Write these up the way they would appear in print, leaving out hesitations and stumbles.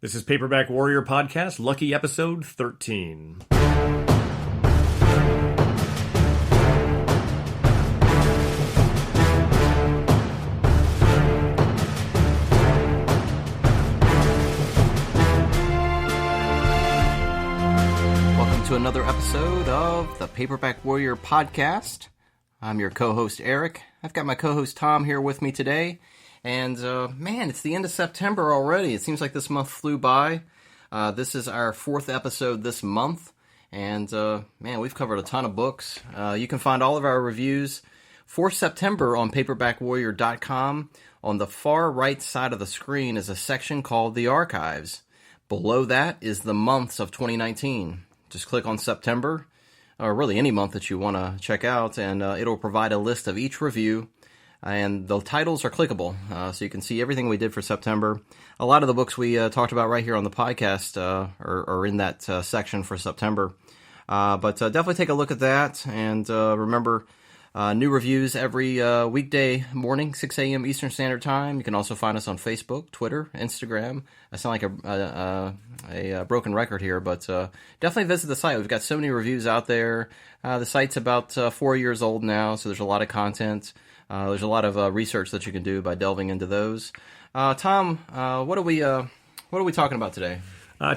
This is Paperback Warrior Podcast, lucky episode 13. Welcome to another episode of the Paperback Warrior Podcast. I'm your co-host, Eric. I've got my co-host, Tom, here with me today. And, man, it's the end of September already. It seems like this month flew by. This is our fourth episode this month. And, man, we've covered a ton of books. You can find all of our reviews for September on paperbackwarrior.com. On the far right side of the screen is a section called The Archives. Below that is the months of 2019. Just click on September, or really any month that you want to check out, and it'll provide a list of each review. And the titles are clickable, so you can see everything we did for September. A lot of the books we talked about right here on the podcast are in that section for September. But definitely take a look at that. And remember, new reviews every weekday morning, 6 a.m. Eastern Standard Time. You can also find us on Facebook, Twitter, Instagram. I sound like a broken record here, but definitely visit the site. We've got so many reviews out there. The site's about 4 years old now, so there's a lot of content. There's a lot of research that you can do by delving into those. Tom, what are we talking about today?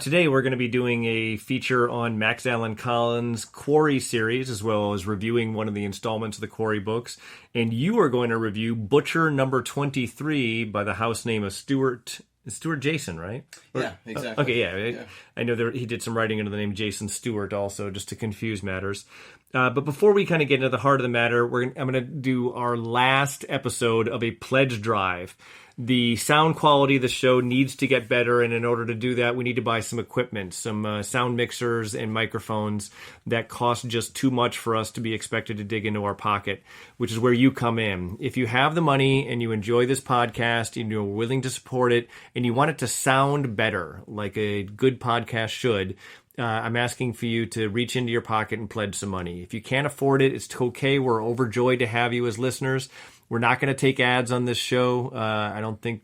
Today we're going to be doing a feature on Max Allan Collins' Quarry series, as well as reviewing one of the installments of the Quarry books. And you are going to review Butcher number 23 by the house name of Stuart Jason, right? Yeah, exactly. Okay, yeah. I know he did some writing under the name Jason Stewart also, just to confuse matters. But before we kind of get into the heart of the matter, I'm going to do our last episode of a pledge drive. The sound quality of the show needs to get better, and in order to do that, we need to buy some equipment, some sound mixers and microphones that cost just too much for us to be expected to dig into our pocket, which is where you come in. If you have the money and you enjoy this podcast and you're willing to support it and you want it to sound better, like a good podcast should, I'm asking for you to reach into your pocket and pledge some money. If you can't afford it, it's okay. We're overjoyed to have you as listeners. We're not going to take ads on this show. I don't think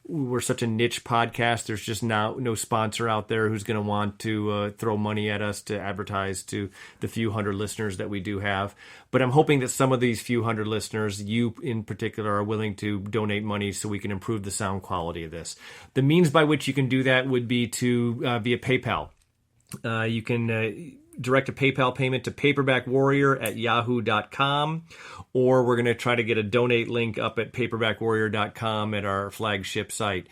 we're such a niche podcast. There's just no sponsor out there who's going to want to throw money at us to advertise to the few hundred listeners that we do have. But I'm hoping that some of these few hundred listeners, you in particular, are willing to donate money so we can improve the sound quality of this. The means by which you can do that would be to via PayPal. You can direct a PayPal payment to paperbackwarrior@yahoo.com, or we're going to try to get a donate link up at paperbackwarrior.com at our flagship site.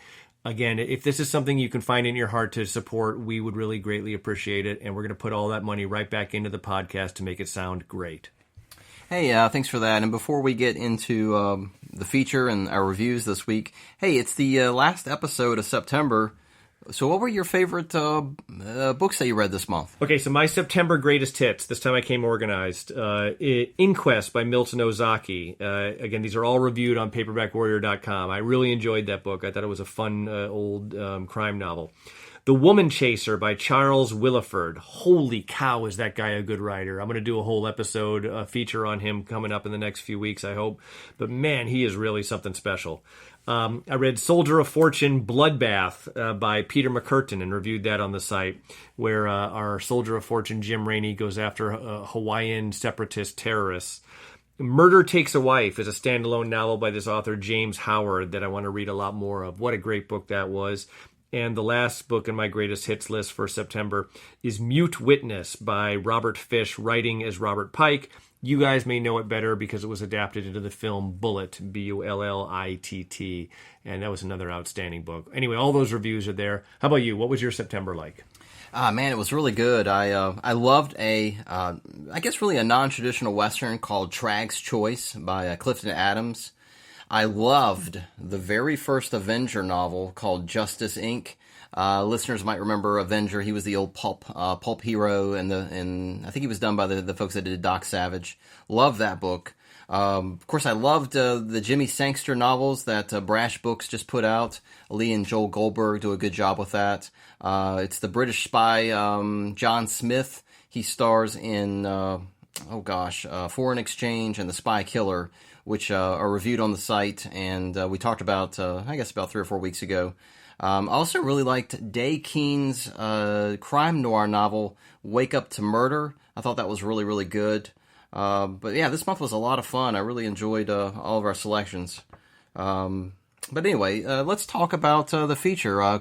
Again, if this is something you can find in your heart to support, we would really greatly appreciate it, and we're going to put all that money right back into the podcast to make it sound great. Hey, thanks for that. And before we get into the feature and our reviews this week, hey, it's the last episode of September. So what were your favorite books that you read this month? Okay, so my September greatest hits, this time I came organized. Inquest by Milton Ozaki. Again, these are all reviewed on paperbackwarrior.com. I really enjoyed that book. I thought it was a fun old crime novel. The Woman Chaser by Charles Willeford. Holy cow, is that guy a good writer. I'm going to do a whole episode, a feature on him coming up in the next few weeks, I hope. But man, he is really something special. I read Soldier of Fortune Bloodbath by Peter McCurtain and reviewed that on the site, where our Soldier of Fortune Jim Rainey goes after Hawaiian separatist terrorists. Murder Takes a Wife is a standalone novel by this author James Howard that I want to read a lot more of. What a great book that was. And the last book in my greatest hits list for September is Mute Witness by Robert Fish, writing as Robert Pike. You guys may know it better because it was adapted into the film Bullitt, Bullitt, and that was another outstanding book. Anyway, all those reviews are there. How about you? What was your September like? Man, it was really good. I loved I guess really a non-traditional Western called Trag's Choice by Clifton Adams. I loved the very first Avenger novel called Justice, Inc. Listeners might remember Avenger. He was the old pulp hero, and I think he was done by the folks that did Doc Savage. Love that book. Of course, I loved the Jimmy Sangster novels that Brash Books just put out. Lee and Joel Goldberg do a good job with that. It's the British spy John Smith. He stars in Foreign Exchange and The Spy Killer, which are reviewed on the site, and we talked about, I guess about 3 or 4 weeks ago. I also really liked Day Keen's crime noir novel, Wake Up to Murder. I thought that was really, really good. But yeah, this month was a lot of fun. I really enjoyed all of our selections. But anyway, let's talk about the feature. I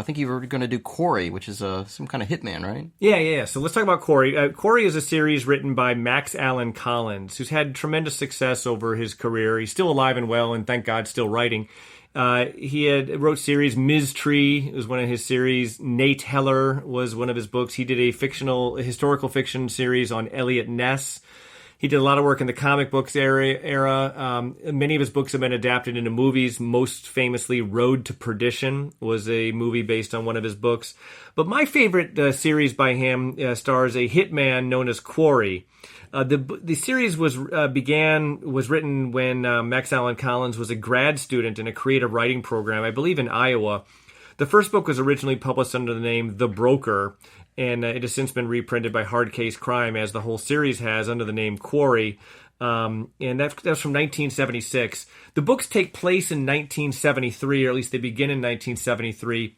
think you were going to do Quarry, which is some kind of hitman, right? Yeah. So let's talk about Quarry. Quarry is a series written by Max Allan Collins, who's had tremendous success over his career. He's still alive and well, and thank God, still writing. He wrote series. Ms. Tree was one of his series. Nate Heller was one of his books. He did a historical fiction series on Eliot Ness. He did a lot of work in the comic books era. Many of his books have been adapted into movies. Most famously, Road to Perdition was a movie based on one of his books. But my favorite series by him stars a hitman known as Quarry. The series was written when Max Allan Collins was a grad student in a creative writing program, I believe in Iowa. The first book was originally published under the name The Broker, and it has since been reprinted by Hard Case Crime, as the whole series has, under the name Quarry. And that's from 1976. The books take place in 1973, or at least they begin in 1973,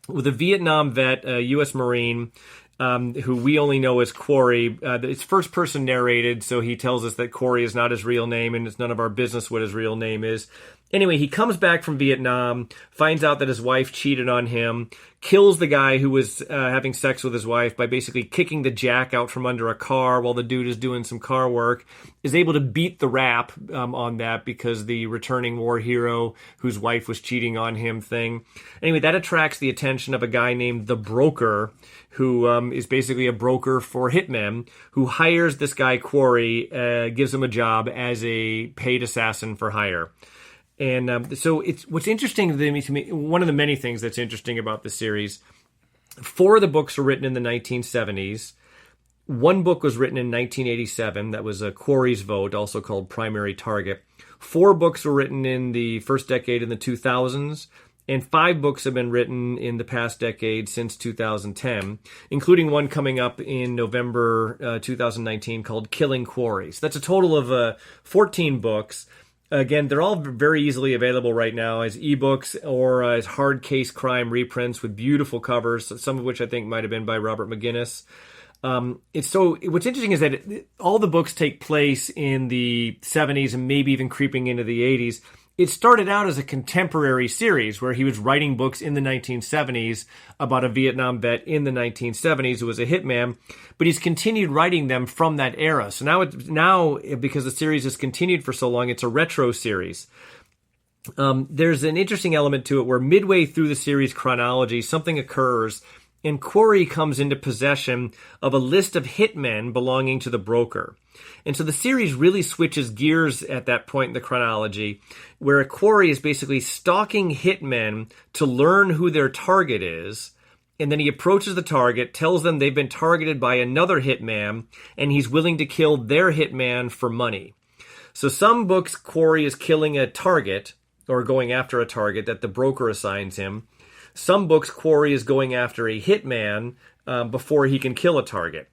with a Vietnam vet, a U.S. Marine, who we only know as Quarry. It's first person narrated, so he tells us that Quarry is not his real name, and it's none of our business what his real name is. Anyway, he comes back from Vietnam, finds out that his wife cheated on him, kills the guy who was having sex with his wife by basically kicking the jack out from under a car while the dude is doing some car work, is able to beat the rap on that because the returning war hero whose wife was cheating on him thing. Anyway, that attracts the attention of a guy named The Broker, who is basically a broker for hitmen, who hires this guy Quarry, gives him a job as a paid assassin for hire. And so it's what's interesting to me, one of the many things that's interesting about the series, 4 of the books were written in the 1970s. One book was written in 1987. That was Quarry's Vote, also called Primary Target. 4 books were written in the first decade in the 2000s. And 5 books have been written in the past decade since 2010, including one coming up in November 2019 called Killing Quarry. So that's a total of 14 books. Again, they're all very easily available right now as ebooks or as hard case crime reprints with beautiful covers, some of which I think might have been by Robert McGinnis. What's interesting is that all the books take place in the 70s and maybe even creeping into the 80s. It started out as a contemporary series where he was writing books in the 1970s about a Vietnam vet in the 1970s who was a hitman, but he's continued writing them from that era. So now because the series has continued for so long, it's a retro series. There's an interesting element to it where midway through the series chronology, something occurs and Quarry comes into possession of a list of hitmen belonging to the broker. And so the series really switches gears at that point in the chronology, where Quarry is basically stalking hitmen to learn who their target is, and then he approaches the target, tells them they've been targeted by another hitman, and he's willing to kill their hitman for money. So some books, Quarry is killing a target, or going after a target that the broker assigns him. Some books, Quarry is going after a hitman before he can kill a target.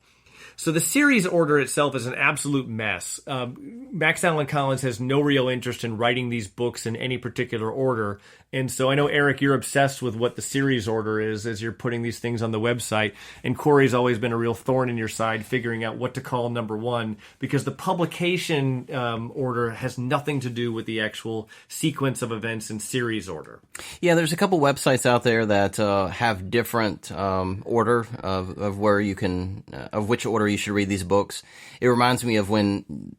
So the series order itself is an absolute mess. Max Allan Collins has no real interest in writing these books in any particular order. And so I know, Eric, you're obsessed with what the series order is as you're putting these things on the website. And Quarry's always been a real thorn in your side, figuring out what to call number 1, because the publication order has nothing to do with the actual sequence of events in series order. Yeah, there's a couple websites out there that have different order of where you can, of which order you should read these books. It reminds me of when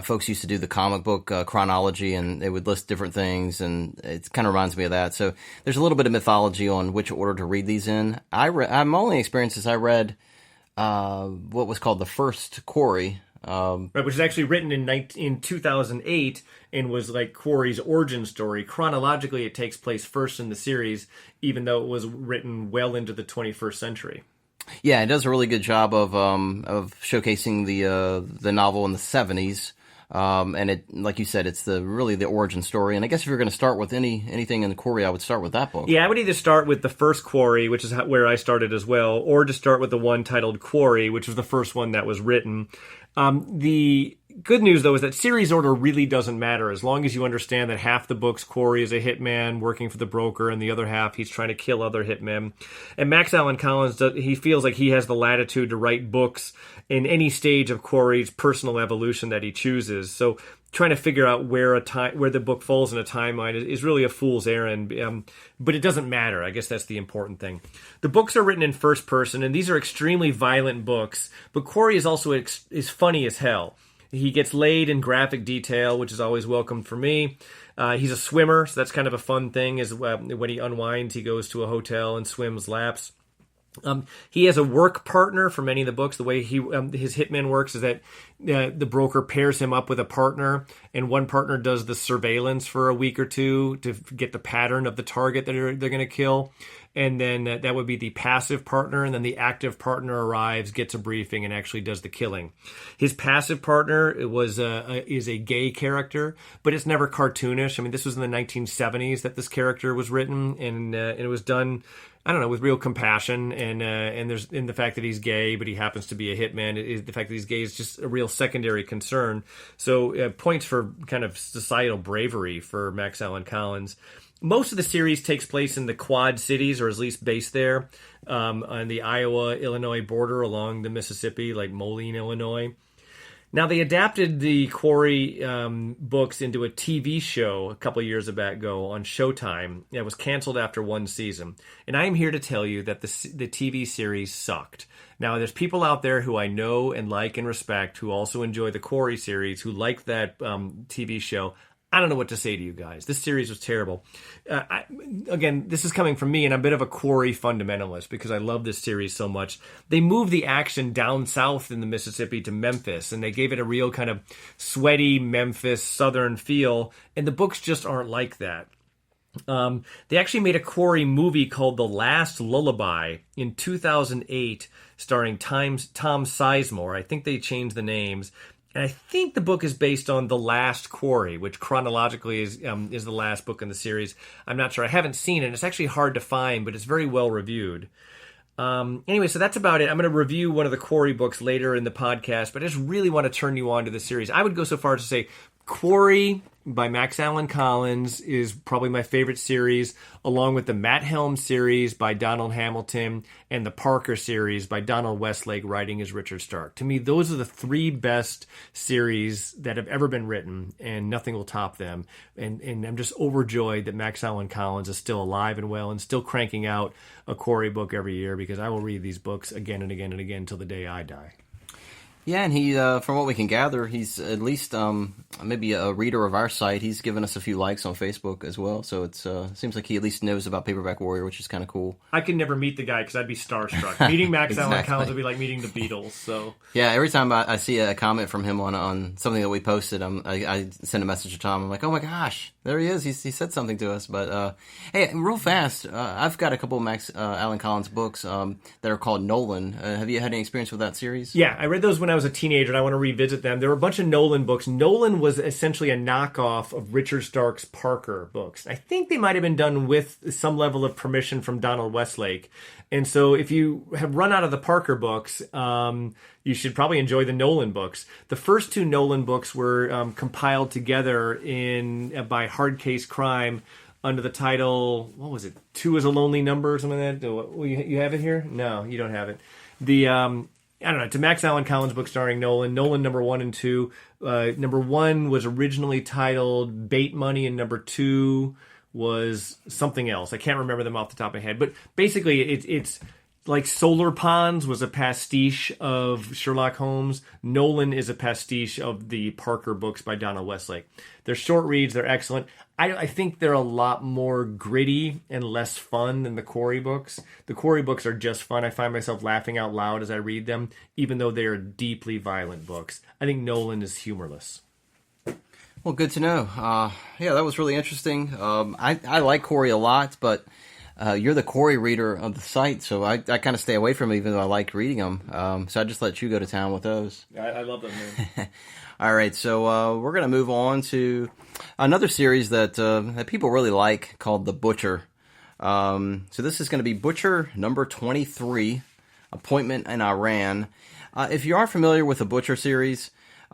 folks used to do the comic book chronology, and they would list different things, and it kind of reminds me of that. So there's a little bit of mythology on which order to read these in. My only experience is I read what was called the first Quarry. Right, which is actually written in 2008 and was like Quarry's origin story. Chronologically, it takes place first in the series, even though it was written well into the 21st century. Yeah, it does a really good job of showcasing the novel in the 70s, and it, like you said, it's really the origin story. And I guess if you're going to start with anything in the Quarry, I would start with that book. Yeah, I would either start with the first Quarry, which is where I started as well, or just start with the one titled Quarry, which was the first one that was written. The good news, though, is that series order really doesn't matter as long as you understand that half the books Quarry is a hitman working for the broker, and the other half he's trying to kill other hitmen. And Max Allan Collins, he feels like he has the latitude to write books in any stage of Quarry's personal evolution that he chooses. So trying to figure out where the book falls in a timeline is really a fool's errand, but it doesn't matter. I guess that's the important thing. The books are written in first person, and these are extremely violent books, but Quarry is also is funny as hell. He gets laid in graphic detail, which is always welcome for me. He's a swimmer, so that's kind of a fun thing. Is when he unwinds, he goes to a hotel and swims laps. He has a work partner for many of the books. The way his hitman works is that the broker pairs him up with a partner, and one partner does the surveillance for a week or two to get the pattern of the target that they're going to kill. And then that would be the passive partner, and then the active partner arrives, gets a briefing, and actually does the killing. His passive partner is a gay character, but it's never cartoonish. I mean, this was in the 1970s that this character was written, and it was done, I don't know, with real compassion, and there's in the fact that he's gay, but he happens to be a hitman. The fact that he's gay is just a real secondary concern. So points for kind of societal bravery for Max Allan Collins. Most of the series takes place in the Quad Cities, or at least based there, on the Iowa-Illinois border along the Mississippi, like Moline, Illinois. Now, they adapted the Quarry books into a TV show a couple years ago on Showtime. It was canceled after one season. And I am here to tell you that the TV series sucked. Now, there's people out there who I know and like and respect who also enjoy the Quarry series, who like that TV show. I don't know what to say to you guys. This series was terrible. Again, this is coming from me, and I'm a bit of a Quarry fundamentalist because I love this series so much. They moved the action down south in the Mississippi to Memphis, and they gave it a real kind of sweaty Memphis southern feel, and the books just aren't like that. They actually made a Quarry movie called The Last Lullaby in 2008, starring Tom Sizemore. I think they changed the names. And I think the book is based on The Last Quarry, which chronologically is the last book in the series. I'm not sure. I haven't seen it. It's actually hard to find, but it's very well reviewed. Anyway, so that's about it. I'm going to review one of the Quarry books later in the podcast, but I just really want to turn you on to the series. I would go so far as to say Quarry by Max Allan Collins is probably my favorite series, along with the Matt Helm series by Donald Hamilton and the Parker series by Donald Westlake writing as Richard Stark. To me, those are the three best series that have ever been written, and nothing will top them. And I'm just overjoyed that Max Allan Collins is still alive and well and still cranking out a Quarry book every year, because I will read these books again and again and again until the day I die. Yeah, and he, from what we can gather, he's at least maybe a reader of our site. He's given us a few likes on Facebook as well, so it seems like he at least knows about Paperback Warrior, which is kind of cool. I could never meet the guy because I'd be starstruck. Meeting Max Exactly. Allan Collins would be like meeting the Beatles. So yeah, every time I see a comment from him on something that we posted, I send a message to Tom. I'm like, oh my gosh, there he is. He said something to us. But hey, real fast, I've got a couple of Max Allan Collins books that are called Nolan. Have you had any experience with that series? yeah, I read those when I was a teenager, and I want to revisit them. There were a bunch of Nolan books. Nolan was essentially a knockoff of Richard Stark's Parker books. I think they might have been done with some level of permission from Donald Westlake. And so if you have run out of the Parker books, you should probably enjoy the Nolan books. The first two Nolan books were compiled together by Hard Case Crime under the title, what was it, 2 is a Lonely Number or something like that? You have it here? No, you don't have it. I don't know, it's a Max Allan Collins book starring Nolan. Nolan number 1 and 2. Number 1 was originally titled Bait Money, and number 2 was something else. I can't remember them off the top of my head. But basically, it's like Solar Ponds was a pastiche of Sherlock Holmes. Nolan is a pastiche of the Parker books by Donald Westlake. They're short reads. They're excellent. I think they're a lot more gritty and less fun than the Quarry books. The Quarry books are just fun. I find myself laughing out loud as I read them, even though they are deeply violent books. I think Nolan is humorless. Well, good to know. Yeah, that was really interesting. I like Quarry a lot, but you're the Quarry reader of the site, so I kind of stay away from it, even though I like reading them. So I just let you go to town with those. I love them, man. All right, so we're going to move on to another series that people really like called The Butcher. So this is going to be Butcher number 23, Appointment in Iran. If you are familiar with the Butcher series,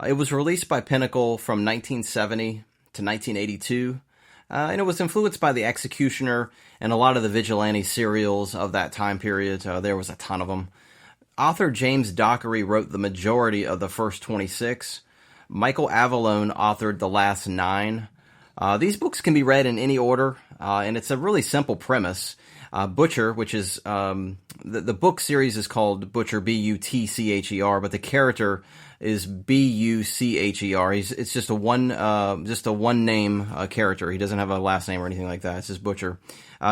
It was released by Pinnacle from 1970 to 1982, and it was influenced by The Executioner and a lot of the vigilante serials of that time period. There was a ton of them. Author James Dockery wrote the majority of the first 26. Michael Avallone authored the last 9. These books can be read in any order, and it's a really simple premise. Butcher, which is the book series is called Butcher, Butcher, but the character is Bucher. It's just a one name character. He doesn't have a last name or anything like that. It's just Butcher.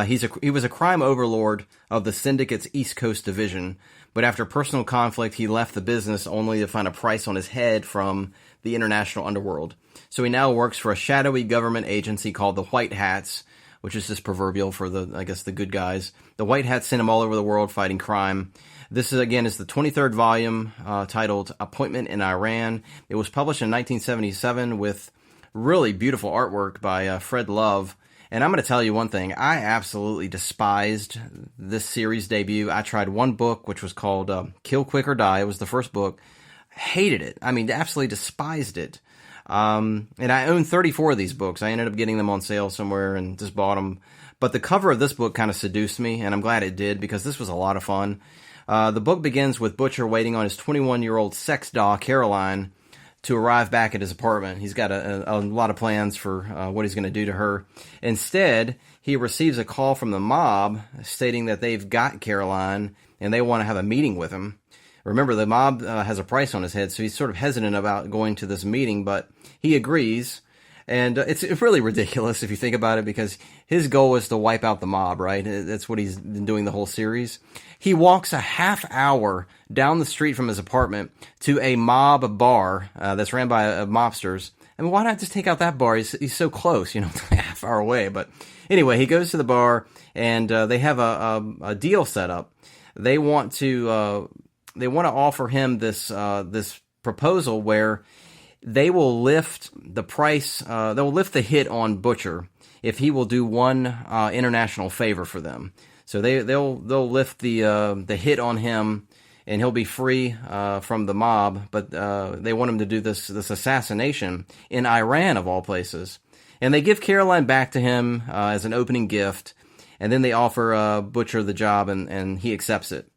He was a crime overlord of the syndicate's East Coast division, but after personal conflict, he left the business only to find a price on his head from the international underworld. So he now works for a shadowy government agency called the White Hats, which is just proverbial for the good guys. The White Hats sent him all over the world fighting crime. This is the 23rd volume, titled Appointment in Iran. It was published in 1977 with really beautiful artwork by Fred Love. And I'm going to tell you one thing. I absolutely despised this series debut. I tried one book, which was called Kill Quick or Die. It was the first book. Hated it. I mean, absolutely despised it. And I own 34 of these books. I ended up getting them on sale somewhere and just bought them. But the cover of this book kind of seduced me, and I'm glad it did because this was a lot of fun. The book begins with Butcher waiting on his 21-year-old sex doll, Caroline, to arrive back at his apartment. He's got a lot of plans for what he's going to do to her. Instead, he receives a call from the mob stating that they've got Caroline and they want to have a meeting with him. Remember, the mob has a price on his head, so he's sort of hesitant about going to this meeting, but he agrees. And it's really ridiculous if you think about it, because his goal is to wipe out the mob, right? That's what he's been doing the whole series. He walks a half hour down the street from his apartment to a mob bar that's ran by mobsters. I mean, why not just take out that bar? He's so close, a half hour away. But anyway, he goes to the bar, and they have a deal set up. They want to offer him this proposal where they will lift the price. They'll lift the hit on Butcher if he will do one international favor for them. So they'll lift the hit on him, and he'll be free from the mob. But they want him to do this assassination in Iran, of all places. And they give Caroline back to him as an opening gift, and then they offer Butcher the job, and he accepts it.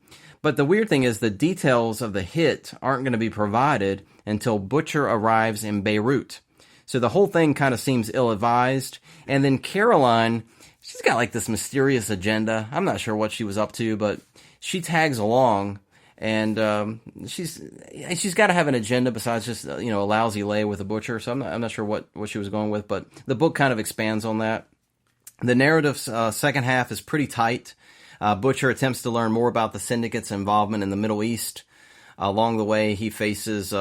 But the weird thing is the details of the hit aren't going to be provided until Butcher arrives in Beirut. So the whole thing kind of seems ill-advised. And then Caroline, she's got like this mysterious agenda. I'm not sure what she was up to, but she tags along. And she's got to have an agenda besides just a lousy lay with a butcher. So I'm not sure what she was going with, but the book kind of expands on that. The narrative's second half is pretty tight. Butcher attempts to learn more about the syndicate's involvement in the Middle East. Along the way, he faces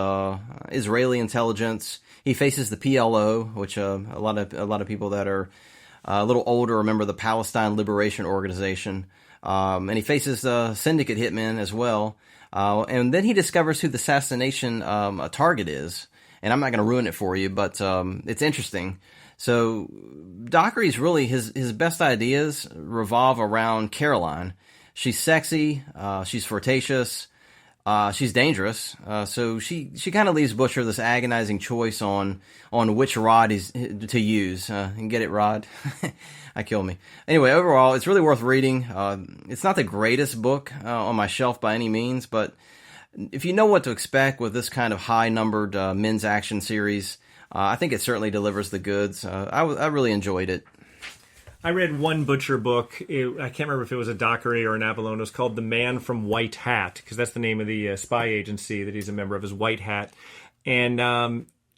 Israeli intelligence. He faces the PLO, which a lot of people that are a little older remember the Palestine Liberation Organization. And he faces syndicate hitmen as well. And then he discovers who the assassination target is. And I'm not going to ruin it for you, but it's interesting. So Dockery's really, his best ideas revolve around Caroline. She's sexy, she's flirtatious, she's dangerous. So she kind of leaves Butcher this agonizing choice on which rod to use. And get it, Rod? I kill me. Anyway, overall, it's really worth reading. It's not the greatest book on my shelf by any means, but if you know what to expect with this kind of high-numbered men's action series, I think it certainly delivers the goods. I really enjoyed it. I read one Butcher book. I can't remember if it was a Dockery or an Avallone. It was called The Man from White Hat, because that's the name of the spy agency that he's a member of, is White Hat. And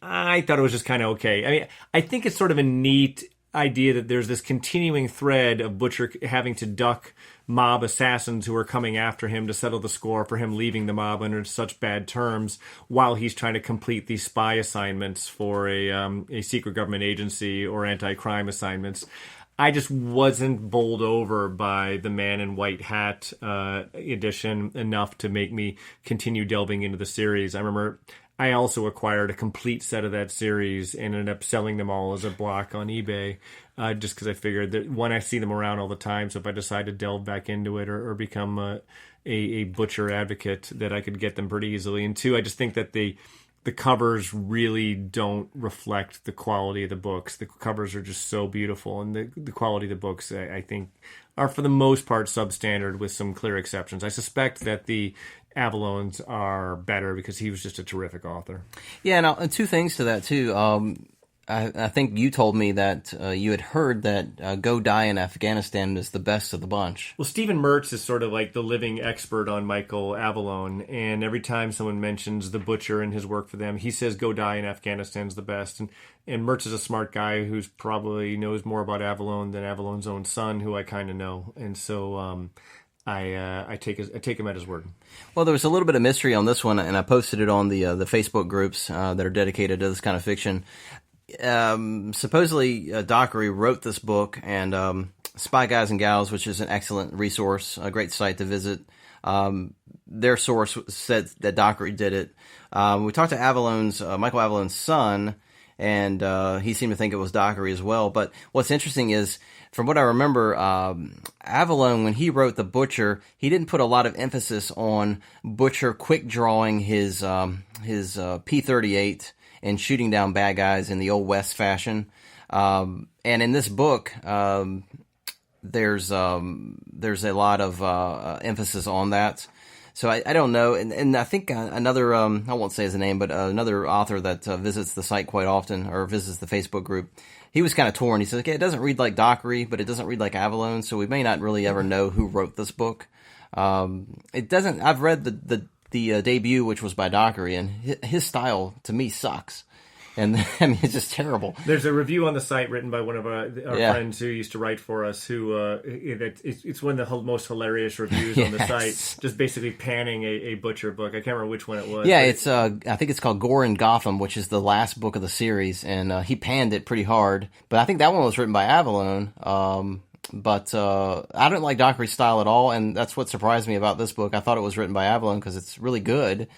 I thought it was just kind of okay. I mean, I think it's sort of a neat idea that there's this continuing thread of Butcher having to duck mob assassins who are coming after him to settle the score for him leaving the mob under such bad terms while he's trying to complete these spy assignments for a secret government agency or anti-crime assignments. I just wasn't bowled over by the Man in White Hat edition enough to make me continue delving into the series. I remember I also acquired a complete set of that series and ended up selling them all as a block on eBay, just because I figured that, one, I see them around all the time, so if I decide to delve back into it or become a Butcher advocate, that I could get them pretty easily. And two, I just think that the the covers really don't reflect the quality of the books. The covers are just so beautiful, and the quality of the books, I think, are for the most part substandard with some clear exceptions. I suspect that the Avalons are better because he was just a terrific author. Yeah, and two things to that, too. I think you told me that you had heard that Go Die in Afghanistan is the best of the bunch. Well, Stephen Mertz is sort of like the living expert on Michael Avalon, and every time someone mentions The Butcher and his work for them, he says Go Die in Afghanistan is the best. And Mertz is a smart guy who's probably knows more about Avalon than Avalon's own son, who I kind of know. And so I take him at his word. Well, there was a little bit of mystery on this one, and I posted it on the Facebook groups that are dedicated to this kind of fiction. Supposedly Dockery wrote this book, and Spy Guys and Gals, which is an excellent resource, a great site to visit, their source said that Dockery did it. We talked to Michael Avalon's son, and he seemed to think it was Dockery as well. But what's interesting is, from what I remember, Avalon, when he wrote The Butcher, he didn't put a lot of emphasis on Butcher quick drawing his P-38 and shooting down bad guys in the Old West fashion. And in this book, there's a lot of emphasis on that. So I don't know. And I think another, I won't say his name, but another author that visits the site quite often, or visits the Facebook group, he was kind of torn. He says, okay, it doesn't read like Dockery, but it doesn't read like Avalon, so we may not really ever know who wrote this book. It doesn't, I've read the debut, which was by Dockery, and his style to me sucks. And I mean, it's just terrible. There's a review on the site written by one of our friends who used to write for us. It's one of the most hilarious reviews on the site. Just basically panning a Butcher book. I can't remember which one it was. Yeah, it's I think it's called Gore in Gotham, which is the last book of the series, and he panned it pretty hard. But I think that one was written by Avalon. But I don't like Dockery's style at all, and that's what surprised me about this book. I thought it was written by Avalon because it's really good.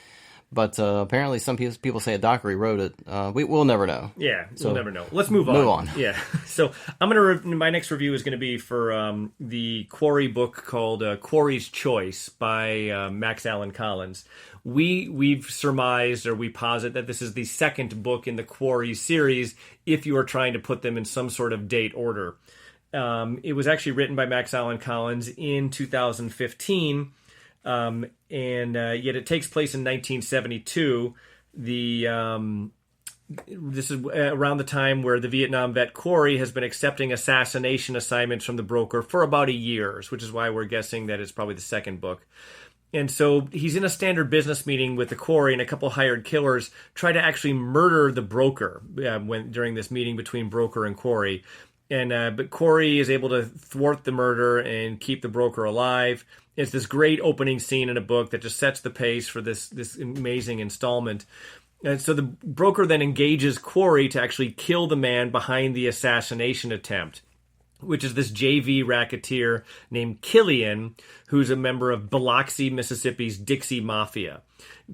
But apparently some people say Dockery wrote it. We'll never know. Yeah, we'll never know. Let's move on. Move on. Yeah. So my next review is going to be for the Quarry book called Quarry's Choice by Max Allan Collins. We've surmised, or we posit, that this is the second book in the Quarry series if you are trying to put them in some sort of date order. It was actually written by Max Allan Collins in 2015. And yet it takes place in 1972. This is around the time where the Vietnam vet Quarry has been accepting assassination assignments from the broker for about a year, which is why we're guessing that it's probably the second book. And so he's in a standard business meeting with the Quarry, and a couple hired killers try to actually murder the broker during this meeting between broker and Quarry. But Quarry is able to thwart the murder and keep the broker alive. It's this great opening scene in a book that just sets the pace for this amazing installment. And so the broker then engages Quarry to actually kill the man behind the assassination attempt, which is this JV racketeer named Killian, who's a member of Biloxi, Mississippi's Dixie Mafia.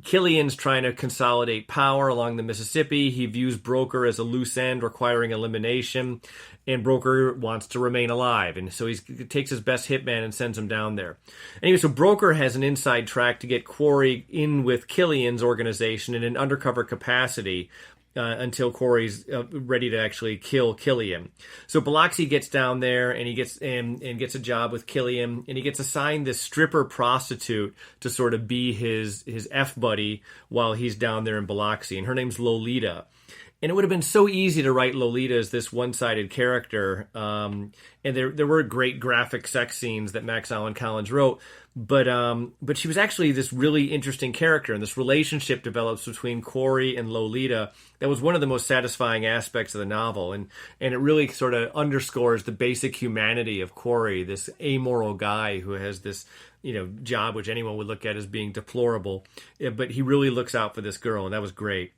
Killian's trying to consolidate power along the Mississippi. He views Broker as a loose end requiring elimination, and Broker wants to remain alive. And so he takes his best hitman and sends him down there. Anyway, so Broker has an inside track to get Quarry in with Killian's organization in an undercover capacity until Quarry's ready to actually kill Killian. So Biloxi gets down there and he gets a job with Killian, and he gets assigned this stripper prostitute to sort of be his F buddy while he's down there in Biloxi, and her name's Lolita. And it would have been so easy to write Lolita as this one-sided character, and there were great graphic sex scenes that Max Allan Collins wrote, but she was actually this really interesting character, and this relationship develops between Quarry and Lolita that was one of the most satisfying aspects of the novel, and it really sort of underscores the basic humanity of Quarry, this amoral guy who has this job which anyone would look at as being deplorable, but he really looks out for this girl, and that was great.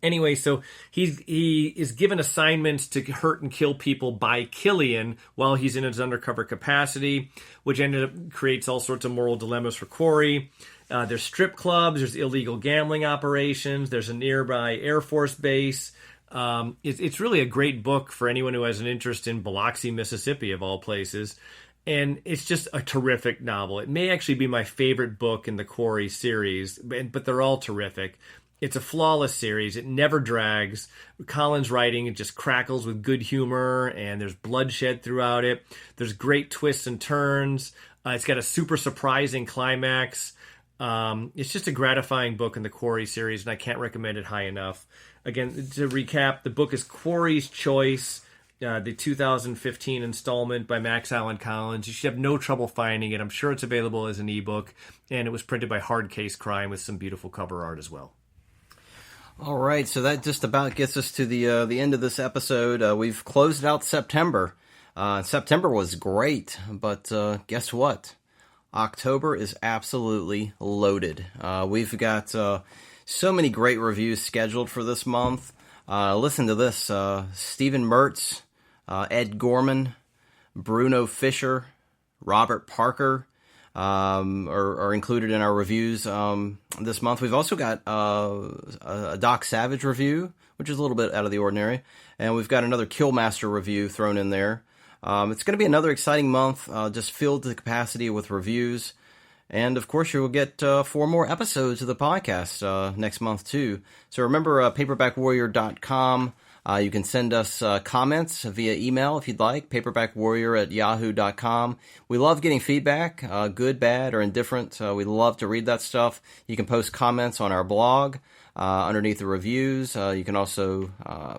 Anyway, so he is given assignments to hurt and kill people by Killian while he's in his undercover capacity, which ended up creates all sorts of moral dilemmas for Quarry. There's strip clubs, there's illegal gambling operations, there's a nearby Air Force base. It's really a great book for anyone who has an interest in Biloxi, Mississippi, of all places. And it's just a terrific novel. It may actually be my favorite book in the Quarry series, but they're all terrific. It's a flawless series. It never drags. Colin's writing, it just crackles with good humor, and there's bloodshed throughout it. There's great twists and turns. It's got a super surprising climax. It's just a gratifying book in the Quarry series, and I can't recommend it high enough. Again, to recap, the book is Quarry's Choice, the 2015 installment by Max Allan Collins. You should have no trouble finding it. I'm sure it's available as an ebook, and it was printed by Hard Case Crime with some beautiful cover art as well. All right, so that just about gets us to the end of this episode. We've closed out September. September was great, but guess what? October is absolutely loaded. We've got so many great reviews scheduled for this month. Listen to this. Stephen Mertz, Ed Gorman, Bruno Fisher, Robert Parker are included in our reviews this month. We've also got a Doc Savage review, which is a little bit out of the ordinary. And we've got another Killmaster review thrown in there. It's going to be another exciting month, just filled to the capacity with reviews. And, of course, you will get 4 more episodes of the podcast next month, too. So remember, paperbackwarrior.com. You can send us comments via email if you'd like, paperbackwarrior@yahoo.com. We love getting feedback, good, bad, or indifferent. We love to read that stuff. You can post comments on our blog underneath the reviews. You can also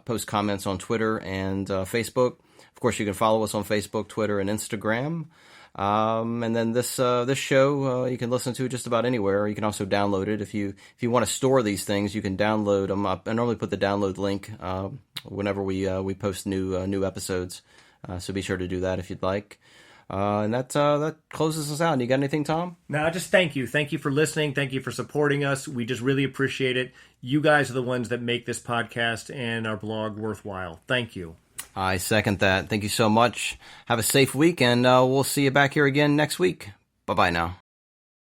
post comments on Twitter and Facebook. Of course, you can follow us on Facebook, Twitter, and Instagram. And then this show you can listen to just about anywhere. You can also download it if you want to store these things. You can download them. I normally put the download link whenever we post new episodes. So be sure to do that if you'd like. And that closes us out. You got anything, Tom? No, just thank you. Thank you for listening. Thank you for supporting us. We just really appreciate it. You guys are the ones that make this podcast and our blog worthwhile. Thank you. I second that. Thank you so much. Have a safe week, and we'll see you back here again next week. Bye-bye now.